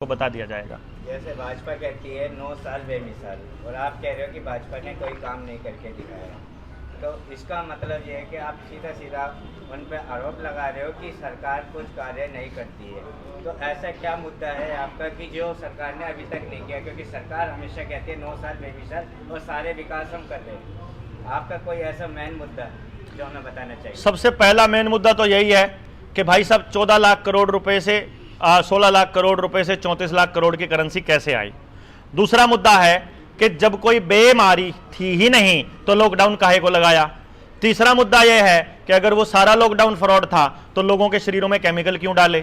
को बता दिया जाएगा। जैसे भाजपा कहती है 9 साल बेमिसाल, और आप कह रहे हो कि भाजपा ने कोई काम नहीं करके दिखाया, तो इसका मतलब ये है कि आप सीधा सीधा उन पर आरोप लगा रहे हो कि सरकार कुछ कार्य नहीं करती है। तो ऐसा क्या मुद्दा है आपका कि जो सरकार ने अभी तक नहीं किया? क्योंकि सरकार हमेशा कहती है 9 साल बेमिसाल और सारे विकास हम कर रहे हैं। आपका कोई ऐसा मेन मुद्दा जो हमें बताना चाहिए? सबसे पहला मेन मुद्दा तो यही है कि भाई साहब 14 लाख करोड़ रुपए से 16 लाख करोड़ रुपए से 34 लाख करोड़ की करेंसी कैसे आई। दूसरा मुद्दा है कि जब कोई बीमारी थी ही नहीं तो लॉकडाउन काहे को लगाया। तीसरा मुद्दा यह है कि अगर वो सारा लॉकडाउन फ्रॉड था तो लोगों के शरीरों में केमिकल क्यों डाले।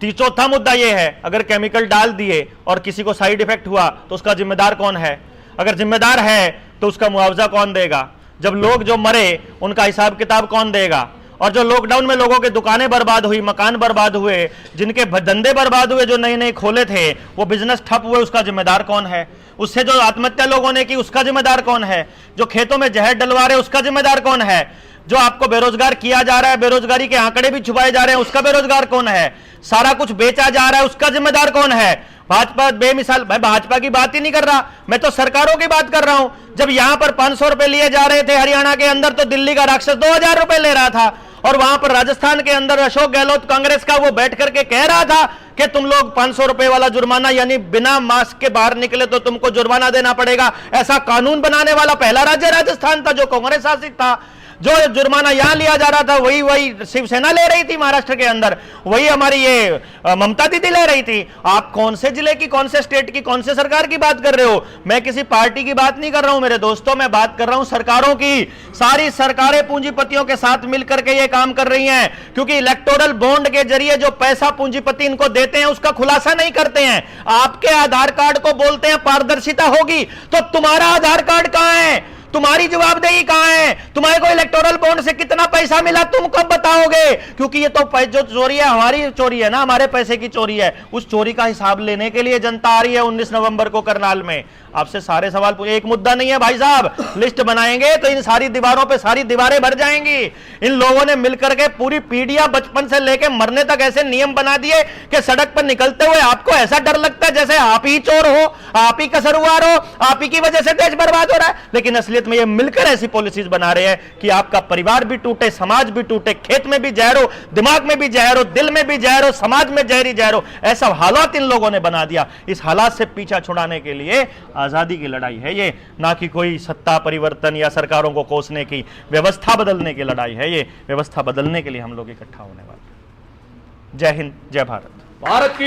चौथा मुद्दा यह है अगर केमिकल डाल दिए और किसी को साइड इफेक्ट हुआ तो उसका जिम्मेदार कौन है। अगर जिम्मेदार है तो उसका मुआवजा कौन देगा। जब लोग जो मरे उनका हिसाब किताब कौन देगा। और जो लॉकडाउन में लोगों की दुकानें बर्बाद हुई, मकान बर्बाद हुए, जिनके धंधे बर्बाद हुए, जो नए नए खोले थे वो बिजनेस ठप हुए, उसका जिम्मेदार कौन है। उससे जो आत्महत्या लोगों ने की उसका जिम्मेदार कौन है। जो खेतों में जहर डलवा रहे उसका जिम्मेदार कौन है। जो आपको बेरोजगार किया जा रहा है, बेरोजगारी के आंकड़े भी छुपाए जा रहे हैं, उसका बेरोजगार कौन है। सारा कुछ बेचा जा रहा है, उसका जिम्मेदार कौन है। भाजपा बेमिसाल, मैं भाजपा की बात ही नहीं कर रहा, मैं तो सरकारों की बात कर रहा हूं। जब यहां पर 500 रुपए लिए जा रहे थे हरियाणा के अंदर तो दिल्ली का राक्षस 2000 रुपए ले रहा था। और वहां पर राजस्थान के अंदर अशोक गहलोत कांग्रेस का वो बैठ करके कह रहा था कि तुम लोग 500 रुपए वाला जुर्माना, यानी बिना मास्क के बाहर निकले तो तुमको जुर्माना देना पड़ेगा, ऐसा कानून बनाने वाला पहला राज्य राजस्थान था जो कांग्रेस शासित था। जो जुर्माना यहां लिया जा रहा था वही शिवसेना ले रही थी महाराष्ट्र के अंदर, वही हमारी ये ममता दीदी ले रही थी। आप कौन से जिले की, कौन से स्टेट की, कौन से सरकार की बात कर रहे हो। मैं किसी पार्टी की बात नहीं कर रहा हूं मेरे दोस्तों, मैं बात कर रहा हूं सरकारों की। सारी सरकारें पूंजीपतियों के साथ मिलकर के ये काम कर रही हैं, क्योंकि इलेक्टोरल बॉन्ड के जरिए जो पैसा पूंजीपति इनको देते हैं उसका खुलासा नहीं करते हैं। आपके आधार कार्ड को बोलते हैं पारदर्शिता होगी, तो तुम्हारा आधार कार्ड कहां है, तुम्हारी जवाबदेही कहां है। तुम्हारे को इलेक्टोरल बॉन्ड से कितना पैसा मिला तुम कब बताओगे। क्योंकि ये तो जो चोरी है हमारी चोरी है ना, हमारे पैसे की चोरी है। उस चोरी का हिसाब लेने के लिए जनता आ रही है 19 नवंबर को करनाल में। आपसे सारे सवाल पूछे, एक मुद्दा नहीं है भाई साहब। लिस्ट बनाएंगे तो इन सारी दीवारों पे सारी दीवारें भर जाएंगी। इन लोगों ने मिलकर के पूरी पीढ़ियां बचपन से लेकर मरने तक ऐसे नियम बना दिए कि सड़क पर निकलते हुए आपको ऐसा डर लगता है जैसे आप ही चोर हो, आप ही कसूरवार हो, आप ही की वजह से देश बर्बाद हो रहा है। लेकिन असलियत में ये मिलकर ऐसी पॉलिसीज बना रहे हैं कि आपका परिवार भी टूटे, समाज भी टूटे, खेत में भी जहर हो, दिमाग में भी जहर हो, दिल में भी जहर हो, समाज में जहरी जहर हो। ऐसा हालात इन लोगों ने बना दिया। इस हालात से पीछा छुड़ाने के लिए आजादी की लड़ाई है ये, ना कि कोई सत्ता परिवर्तन या सरकारों को कोसने की, व्यवस्था बदलने की लड़ाई है ये। व्यवस्था बदलने के लिए हम लोग इकट्ठा होने वाले। जय हिंद, जय भारत। भारत की